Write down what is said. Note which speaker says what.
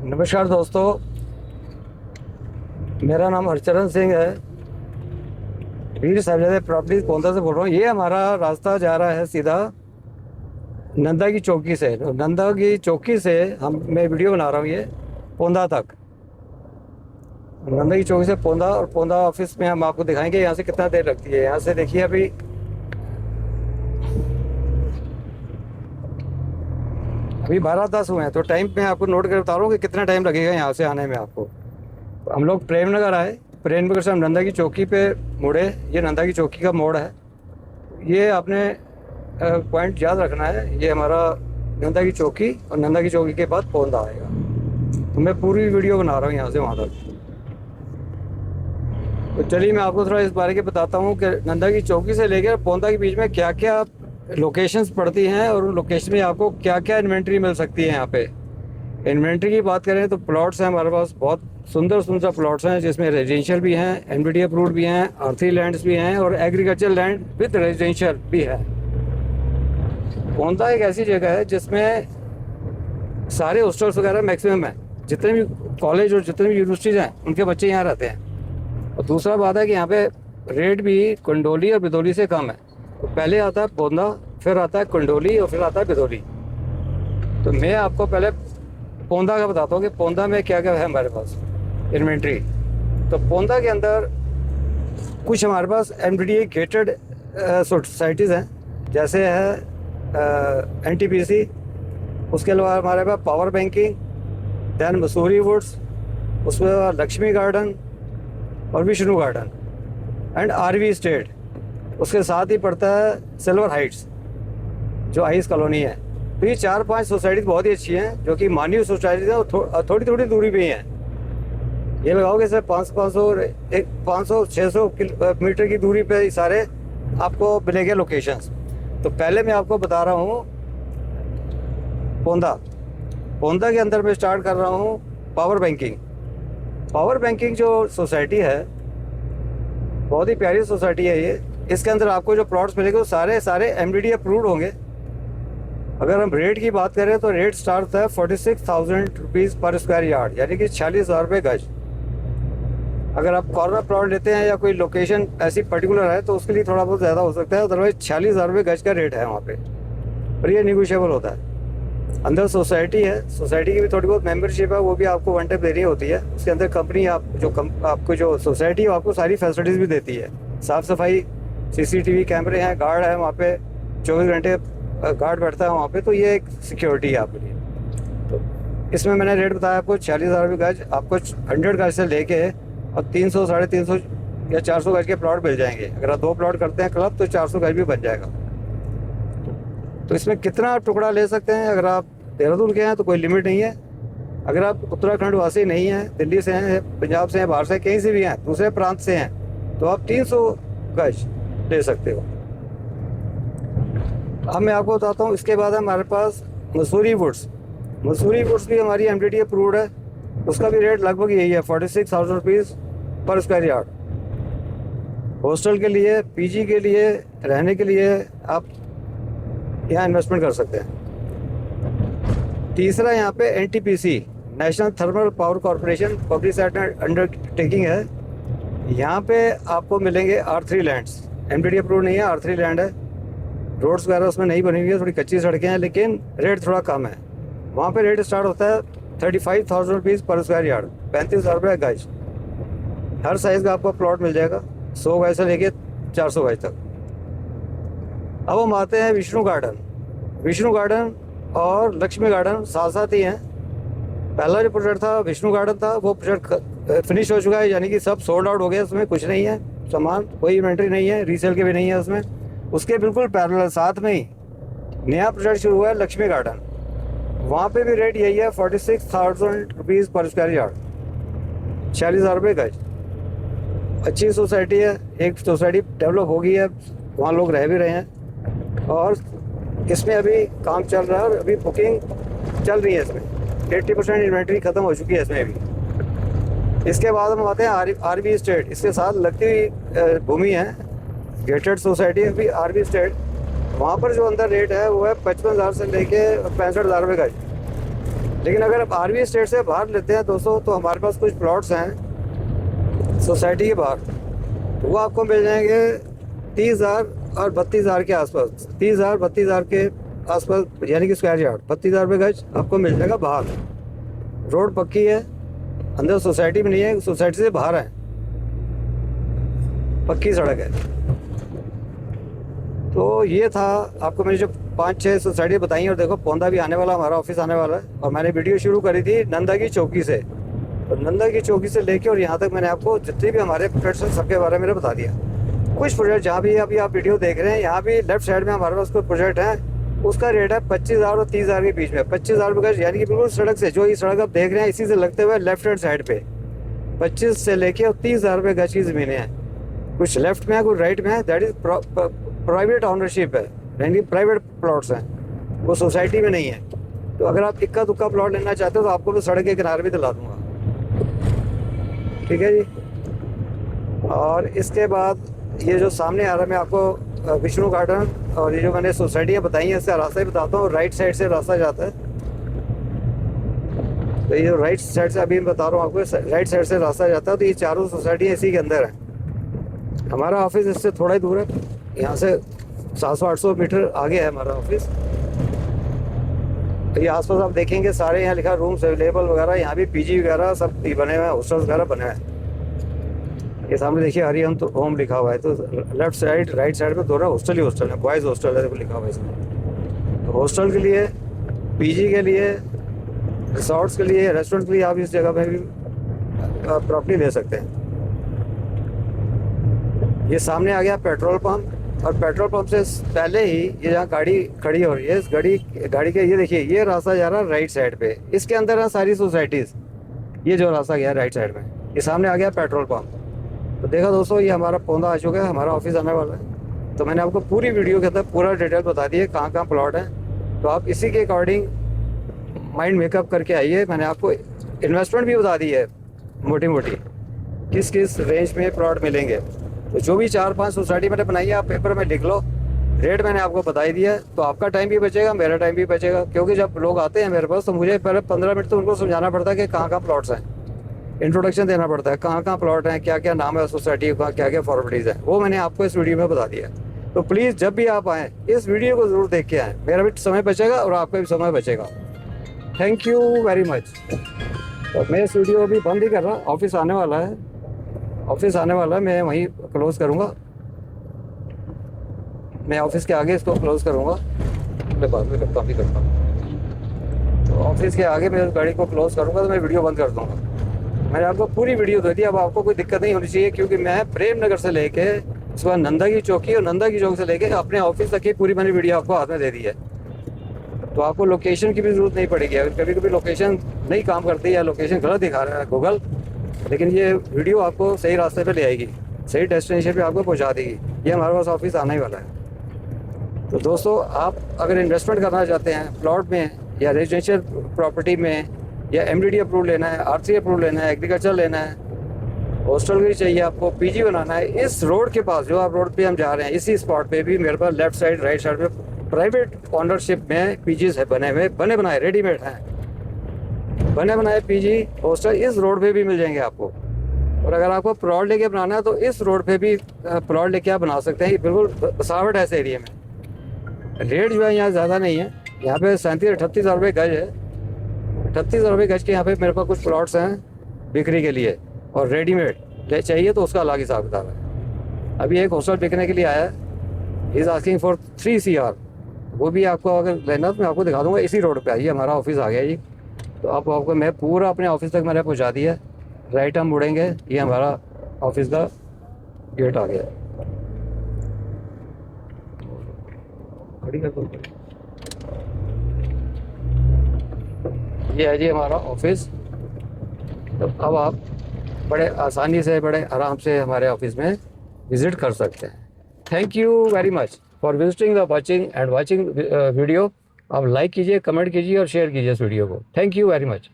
Speaker 1: नमस्कार दोस्तों, मेरा नाम हरचरण सिंह है। वीर साहबजादे प्रॉपर्टीज पोंदा से बोल रहा हूँ। ये हमारा रास्ता जा रहा है सीधा नंदा की चौकी से। नंदा की चौकी से मैं वीडियो बना रहा हूँ ये पोंदा तक। नंदा की चौकी से पोंदा, और पोंदा ऑफिस में हम आपको दिखाएंगे यहाँ से कितना देर लगती है। यहाँ से देखिए अभी 12:10 हुए हैं, तो टाइम मैं आपको नोट कर बता रहा हूँ कि कितना टाइम लगेगा यहाँ से आने में आपको। हम लोग प्रेमनगर आए, प्रेमनगर से हम नंदा की चौकी पे मुड़े। ये नंदा की चौकी का मोड़ है। ये आपने पॉइंट याद रखना है, ये हमारा नंदा की चौकी, और नंदा की चौकी के बाद पोंदा आएगा। तो मैं पूरी वीडियो बना रहा हूँ यहाँ से वहाँ तक। तो चलिए मैं आपको थोड़ा इस बारे के बताता हूँ कि नंदा की चौकी से लेकर पोंदा के बीच में क्या क्या लोकेशंस पड़ती हैं, और उन लोकेशन में आपको क्या क्या इन्वेंट्री मिल सकती है। यहाँ पे इन्वेंट्री की बात करें तो प्लॉट्स हैं हमारे पास, बहुत सुंदर सुंदर प्लॉट्स हैं, जिसमें रेजिडेंशियल भी हैं, एनबीडी अप्रूव्ड भी हैं, अर्थी लैंड्स भी हैं, और एग्रीकल्चर लैंड विद रेजिडेंशियल भी है। पोंदा एक ऐसी जगह है जिसमें सारे हॉस्टल्स वगैरह मैक्सिमम है। जितने भी कॉलेज और जितने भी यूनिवर्सिटीज़ हैं उनके बच्चे यहाँ रहते हैं। और दूसरा बात है कि यहाँ पे रेट भी कुंडोली और बिदौली से कम है। तो पहले आता है पोंदा, फिर आता है कुंडोली, और फिर आता है बिदौली। तो मैं आपको पहले पोंदा का बताता हूँ कि पोंदा में क्या क्या है हमारे पास इन्वेंट्री। तो पोंदा के अंदर कुछ हमारे पास एनबीडीए गेटेड सोसाइटीज़ हैं, जैसे है एनटीपीसी। उसके अलावा हमारे पास power banking, then Mussoorie woods, उसमें लक्ष्मी गार्डन और Vishnu garden, and RV state. उसके साथ ही पड़ता है सिल्वर हाइट्स, जो आइस कॉलोनी है। तो ये 4-5 सोसाइटी बहुत ही अच्छी हैं, जो कि मान्य सोसाइटीज हैं, और थोड़ी थोड़ी दूरी पे ही हैं। ये लगाओगे सर 500-600 मीटर की दूरी पे ही सारे आपको मिलेंगे लोकेशंस। तो पहले मैं आपको बता रहा हूँ पोंदा के अंदर मैं स्टार्ट कर रहा हूँ पावर बैंकिंग। पावर बैंकिंग जो सोसाइटी है बहुत ही प्यारी सोसाइटी है ये। इसके अंदर आपको जो प्लॉट्स मिलेंगे वो सारे एमडीडी अप्रूव्ड होंगे। अगर हम रेट की बात करें तो रेट स्टार्ट होता है 46,000 रुपीज़ पर स्क्वायर यार्ड, यानी कि 46,000 रुपये गज। अगर आप कॉर्नर प्लॉट लेते हैं या कोई लोकेशन ऐसी पर्टिकुलर है तो उसके लिए थोड़ा बहुत ज़्यादा हो सकता है, अदरवाइज 46,000 रुपये गज का रेट है वहाँ पे, और ये निगोशिएबल होता है। अंदर सोसाइटी है, सोसाइटी की भी थोड़ी बहुत मेंबरशिप है, वो भी आपको वन टाइम देनी होती है। उसके अंदर कंपनी आपको जो सोसाइटी है आपको सारी फैसिलिटीज़ भी देती है। साफ़ सफाई, सीसीटीवी कैमरे हैं, गार्ड है वहाँ पे, 24 घंटे गार्ड बैठता है वहाँ पे। तो ये एक सिक्योरिटी है आपके लिए। तो इसमें मैंने रेट बताया आपको 46,000 रुपये गज। आपको 100 गज से लेके और 300, 350 या 400 गज के प्लॉट मिल जाएंगे। अगर आप 2 प्लॉट करते हैं क्लब तो 400 गज भी बन जाएगा। तो इसमें कितना आप टुकड़ा ले सकते हैं। अगर आप देहरादून के हैं तो कोई लिमिट नहीं है। अगर आप उत्तराखंड वासी नहीं हैं, दिल्ली से हैं, पंजाब से हैं, बाहर से कहीं से भी हैं, दूसरे प्रांत से हैं, तो आप 300 गज ले सकते हो। अब मैं आपको बताता हूँ, इसके बाद हमारे पास मसूरी वुड्स। मसूरी वुड्स भी हमारी एमडीडी अप्रूव्ड है। उसका भी रेट लगभग यही है, 46,000 रुपीज़ पर स्क्वायर यार्ड। हॉस्टल के लिए, पीजी के लिए, रहने के लिए आप यहाँ इन्वेस्टमेंट कर सकते हैं। तीसरा यहाँ पे NTPC, national thermal power corporation public sector undertaking है। यहाँ पे आपको मिलेंगे R3 लैंड्स। एमडीडी अप्रूव नहीं है, R3 लैंड है। रोड्स वगैरह उसमें नहीं बनी हुई है, थोड़ी कच्ची सड़कें हैं, लेकिन रेट थोड़ा कम है। वहाँ पे रेट स्टार्ट होता है 35,000 रुपीज़ पर स्क्वायर यार्ड, 35,000 रुपये गज। हर साइज़ का आपको प्लॉट मिल जाएगा, 100 गज से लेके 400 गज तक। अब हम आते हैं विष्णु गार्डन। विष्णु गार्डन और लक्ष्मी गार्डन साथ साथ ही हैं। पहला जो प्रोजेक्ट था विष्णु गार्डन था, वो प्रोजेक्ट फिनिश हो चुका है, यानी कि सब सोल्ड आउट हो गया। उसमें कुछ नहीं है सामान, कोई इन्वेंट्री नहीं है, रीसेल के भी नहीं है उसमें। उसके बिल्कुल पैरेलल साथ में ही नया प्रोजेक्ट शुरू हुआ है लक्ष्मी गार्डन। वहाँ पे भी रेट यही है, 46,000 रुपीज़ पर स्क्वायर यार्ड, 46,000 रुपये गज। अच्छी सोसाइटी है, एक सोसाइटी डेवलप हो गई है, वहाँ लोग रह भी रहे हैं, और इसमें अभी काम चल रहा है और अभी बुकिंग चल रही है। इसमें 80% इन्वेंट्री ख़त्म हो चुकी है इसमें भी। इसके बाद हम आते हैं आरवी स्टेट। इसके साथ लगती हुई भूमि है, गेटेड सोसाइटी है भी आरवी स्टेट। वहाँ पर जो अंदर रेट है वो है 55,000 से लेके 65,000 रुपये गज। लेकिन अगर आप आर्मी स्टेट से बाहर लेते हैं दोस्तों, तो हमारे पास कुछ प्लॉट्स हैं सोसाइटी के बाहर, तो वो आपको मिल जाएंगे 30,000 और 32,000 के आसपास, 30,000 32,000 के आसपास, यानी कि स्क्वायर यार्ड 32,000 रुपये गज आपको मिल जाएगा बाहर। रोड पक्की है, अंदर सोसाइटी में नहीं है, सोसाइटी से बाहर है, पक्की सड़क है। तो ये था आपको मैंने जो 5-6 सोसाइटी बताई। और देखो पौंदा भी आने वाला, हमारा ऑफिस आने वाला है। और मैंने वीडियो शुरू करी थी नंदा की चौकी से, और नंदा की चौकी से लेके और यहाँ तक मैंने आपको जितने भी हमारे प्रोजेक्ट्स हैं सबके बारे में मैंने बता दिया। कुछ प्रोजेक्ट जहाँ भी अभी आप वीडियो देख रहे हैं, यहाँ भी लेफ्ट साइड में हमारे पास कोई प्रोजेक्ट है, उसका रेट है 25,000 और 30,000 के बीच में। 25,000 रुपये गज, यानी कि बिल्कुल सड़क से, जो ये सड़क आप देख रहे हैं इसी से लगते हुए लेफ्ट हैंड साइड पे 25 से लेके और 30,000 रुपये गज की ज़मीनें हैं। कुछ लेफ्ट में है, कुछ राइट में है, दैट इज़ प्राइवेट ऑनरशिप है, यानी प्राइवेट प्लॉट्स हैं, वो सोसाइटी में नहीं है। तो अगर आप इक्का दुक्का प्लॉट लेना चाहते हो तो आपको मैं सड़क के किनारे भी दिला दूँगा, ठीक है जी। और इसके बाद ये जो सामने आ रहा है, मैं आपको विष्णु गार्डन और ये जो मैंने सोसाइटियाँ बताई हैं इसका रास्ता ही बताता हूँ। राइट साइड से रास्ता जाता है, तो ये जो राइट साइड से अभी मैं बता रहा हूँ आपको, राइट साइड से रास्ता जाता है। तो ये चारों सोसाइटियाँ इसी के अंदर हैं। हमारा ऑफिस इससे थोड़ा ही दूर है, यहाँ से 700-800 मीटर आगे है हमारा ऑफिस। तो ये आसपास आप देखेंगे सारे यहाँ लिखा रूम्स अवेलेबल वगैरह, यहाँ भी पीजी वगैरह सब बने हुए हैं, हॉस्टल्स वगैरह बने हुए हैं। ये सामने देखिए हरिओम तो होम लिखा हुआ है, तो लेफ्ट साइड राइट साइड पे दोनों हॉस्टल ही हॉस्टल है, बॉयज़ हॉस्टल है, देखो लिखा हुआ है इसमें। तो हॉस्टल के लिए, पीजी के लिए, रिसोर्ट्स के लिए, रेस्टोरेंट के लिए आप इस जगह पे भी प्रॉपर्टी ले सकते हैं। ये सामने आ गया पेट्रोल पंप, और पेट्रोल पंप से पहले ही ये जहाँ गाड़ी खड़ी हो रही है, इस गाड़ी के ये देखिए ये रास्ता जा रहा है राइट साइड पे, इसके अंदर है सारी सोसाइटीज़। ये जो रास्ता गया राइट साइड में, ये सामने आ गया पेट्रोल पंप। तो देखा दोस्तों, ये हमारा पौधा आ चुका है, हमारा ऑफिस आने वाला है। तो मैंने आपको पूरी वीडियो के अंदर पूरा डिटेल बता दी है कहाँ कहाँ प्लॉट है। तो आप इसी के अकॉर्डिंग माइंड मेकअप करके आइए। मैंने आपको इन्वेस्टमेंट भी बता दी है मोटी मोटी, किस किस रेंज में प्लॉट मिलेंगे। तो जो भी 4-5 सोसाइटी मैंने बनाई है आप पेपर में लिख लो, रेट मैंने आपको बता ही दिया है। तो आपका टाइम भी बचेगा, मेरा टाइम भी बचेगा, क्योंकि जब लोग आते हैं मेरे पास तो मुझे पहले 15 मिनट तो उनको समझाना पड़ता है कि कहाँ कहाँ प्लॉट्स हैं, इंट्रोडक्शन देना पड़ता है, कहाँ कहाँ प्लॉट हैं, क्या क्या नाम है सोसाइटी का, क्या क्या फॉर्मेलिटीज़ हैं, वो मैंने आपको इस वीडियो में बता दिया। तो प्लीज़ जब भी आप आएँ इस वीडियो को ज़रूर देख के आएँ, मेरा भी समय बचेगा और आपका भी समय बचेगा। Thank you very much. तो मैं इस वीडियो अभी बंद ही कर रहा, ऑफिस आने वाला है, ऑफिस आने वाला है, मैं वहीं क्लोज़ करूँगा। मैं ऑफिस के आगे इसको क्लोज़ करूँगा, मैं बाद में करता हूँ। तो ऑफिस के आगे मैं गाड़ी को क्लोज़ करूँगा तो मैं वीडियो बंद कर दूँगा। मैंने आपको पूरी वीडियो दे दी, अब आपको कोई दिक्कत नहीं होनी चाहिए, क्योंकि मैं प्रेम नगर से लेके उसके बाद नंदा की चौकी और नंदा की चौक से लेके अपने ऑफिस तक की पूरी मैंने वीडियो आपको हाथ में दे दी है। तो आपको लोकेशन की भी ज़रूरत नहीं पड़ेगी। अगर कभी कभी लोकेशन नहीं काम करती या लोकेशन गलत दिखा रहा है गूगल, लेकिन ये वीडियो आपको सही रास्ते पे ले आएगी, सही डेस्टिनेशन पे आपको पहुंचा देगी। ये हमारे पास ऑफिस आने ही वाला है। तो दोस्तों, आप अगर इन्वेस्टमेंट करना चाहते हैं प्लॉट में या रेजिडेंशियल प्रॉपर्टी में, या एमडीडी अप्रूव लेना है, आरसी अप्रूव लेना है, एग्रीकल्चर लेना है, हॉस्टल भी चाहिए आपको, पीजी बनाना है, इस रोड के पास जो आप रोड पे हम जा रहे हैं इसी स्पॉट पे भी मेरे पास लेफ्ट साइड राइट साइड पे प्राइवेट ओनरशिप में पीजीज है, बने हुए, बने बनाए रेडीमेड हैं, बने बनाए पीजी हॉस्टल इस रोड पे भी मिल जाएंगे आपको। और अगर आपको प्लॉट लेके बनाना है तो इस रोड पे भी प्लॉट लेके आप बना सकते हैं। बिल्कुल बसावट है इस एरिया में। रेट जो है यहाँ ज़्यादा नहीं है, यहाँ पे 37-38 हज़ार रुपये गज है। 38 हज़ार रुपये गज के यहाँ पे मेरे पास कुछ प्लॉट्स हैं बिक्री के लिए, और रेडीमेड चाहिए तो उसका अलग हिसाब किताब है। अभी एक हॉस्टल बिकने के लिए आया है, इज़ आस्किंग फॉर 3 CR, वो भी आपको अगर लेना तो मैं आपको दिखा दूंगा। इसी रोड पे आइए, हमारा ऑफिस आ गया जी। तो आपको मैं पूरा अपने ऑफिस तक मैंने पहुंचा दिया। राइट हम मुड़ेंगे, ये हमारा ऑफिस का गेट आ गया। ये है जी हमारा ऑफिस। तो अब आप बड़े आसानी से, बड़े आराम से हमारे ऑफिस में विज़िट कर सकते हैं। Thank you very much for visiting the watching video. आप लाइक कीजिए, कमेंट कीजिए और शेयर कीजिए इस वीडियो को। Thank you very much.